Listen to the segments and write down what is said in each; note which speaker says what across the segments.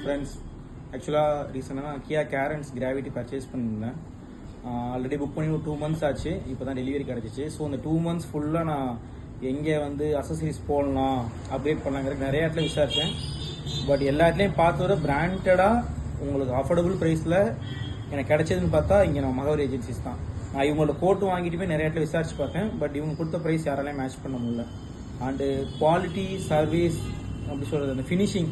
Speaker 1: Friends, actually recently Kia Carens Gravity purchase பண்ணிருந்தேன். Already book பண்ணி 2 months ஆச்சு. இப்போதான் டெலிவரி கிடைச்சிச்சு. ஸோ அந்த 2 months ஃபுல்லாக நான் எங்கே வந்து அக்சசரிஸ் போடலாம் அப்டேட் பண்ணலாங்கிற நிறைய இடத்துல விசாரித்தேன். பட் எல்லா இடத்துலையும் பார்த்து வர பிராண்டடாக உங்களுக்கு அஃபோர்டபுள் ப்ரைஸில் எனக்கு கிடைச்சதுன்னு பார்த்தா இங்கே நான் மகவர் ஏஜென்சிஸ் தான். நான் இவங்களோட கோட்டு வாங்கிட்டு போய் நிறைய இடத்துல விசாரிச்சு பார்த்தேன். பட் இவங்க கொடுத்த ப்ரைஸ் யாராலையும் மேட்ச் பண்ண முடியல. அண்டு குவாலிட்டி சர்வீஸ் அப்படி சொல்கிறது அந்த ஃபினிஷிங்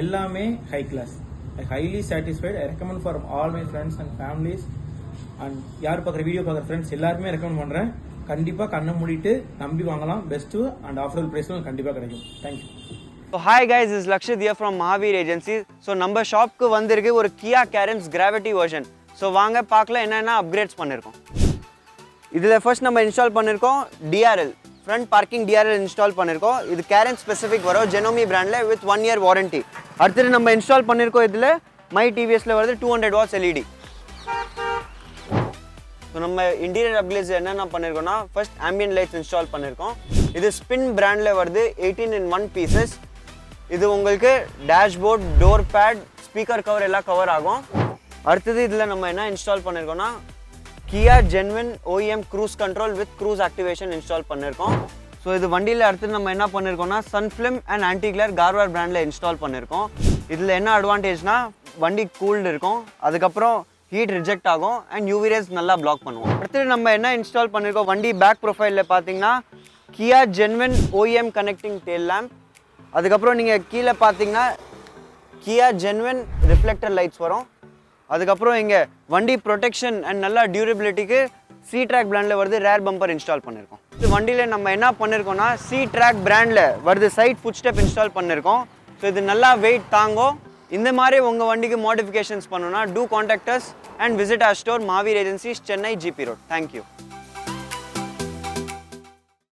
Speaker 1: எல்லாமே high class. I highly satisfied. I recommend for all my friends and families and யார் பார்க்குற வீடியோ பார்க்குற ஃப்ரெண்ட்ஸ் எல்லாருமே ரெக்கமெண்ட் பண்ணுறேன். கண்டிப்பாக கண்ணை மூடிட்டு நம்பி வாங்கலாம். பெஸ்ட்டு அண்ட் ஆஃபரபிள் ப்ரைஸும் கண்டிப்பாக கிடைக்கும். Thank you.
Speaker 2: So hi guys, this is Lakshit here from Mahavir Agencies. So நம்ம ஷாப்க்கு வந்திருக்கு ஒரு Kia Carens Gravity version. So வாங்க பார்க்கலாம் என்னென்ன அப்கிரேட்ஸ் பண்ணியிருக்கோம். இதில் ஃபர்ஸ்ட் நம்ம இன்ஸ்டால் பண்ணியிருக்கோம் DRL front parking DRL install பண்ணியிருக்கோம். இது Carens ஸ்பெசிஃபிக் வரும் Genome பிராண்டில் வித் 1 year வாரண்டி. அடுத்தது நம்ம இன்ஸ்டால் பண்ணியிருக்கோம் இதில் MYTVSல வருது 200 watts LED. ஸோ நம்ம இன்டீரியர் அப்கிரேட்ஸ் என்னென்ன பண்ணியிருக்கோம்னா ஃபர்ஸ்ட் Ambient லைட்ஸ் இன்ஸ்டால் பண்ணியிருக்கோம். இது ஸ்பின் பிராண்டில் வருது 18 in 1 pieces. இது உங்களுக்கு dashboard, door pad, speaker cover எல்லாம் கவர் ஆகும். அடுத்தது இதில் நம்ம என்ன இன்ஸ்டால் பண்ணியிருக்கோம்னா Kia Genuine OEM cruise control with cruise activation install பண்ணியிருக்கோம். ஸோ இது வண்டியில் அடுத்து நம்ம என்ன பண்ணியிருக்கோம்னா Sunfilm and anti glare Gareware பிராண்டில் இன்ஸ்டால் பண்ணியிருக்கோம். இதில் என்ன அட்வான்டேஜ்னா வண்டி கூல்டு இருக்கும், அதுக்கப்புறம் ஹீட் ரிஜெக்ட் ஆகும் அண்ட் யூவி ரேஸ் நல்லா பிளாக் பண்ணுவோம். அடுத்தது நம்ம என்ன இன்ஸ்டால் பண்ணியிருக்கோம் வண்டி பேக் ப்ரொஃபைலில் பார்த்தீங்கன்னா Kia Genuine OEM connecting tail lamp. அதுக்கப்புறம் நீங்கள் கீழே பார்த்தீங்கன்னா Kia Genuine ரிஃப்ளெக்டர் லைட்ஸ் வரும். அதுக்கப்புறம் இங்கே வண்டி ப்ரொடெக்ஷன் அண்ட் நல்லா டியூரபிலிட்டிக்கு CTrack பிராண்டில் வருது ரேர் பம்பர் இன்ஸ்டால் பண்ணியிருக்கோம். இது வண்டியில் நம்ம என்ன பண்ணியிருக்கோம்னா CTrack பிராண்டில் வருது சைட் ஃபுட் ஸ்டெப் இன்ஸ்டால் பண்ணியிருக்கோம். ஸோ இது நல்லா வெயிட் தாங்கும். இந்த மாதிரி உங்கள் வண்டிக்கு மாடிஃபிகேஷன்ஸ் பண்ணணும்னா to contact us and visit our store Mahavir Agencies, Chennai, GP Road. Thank you.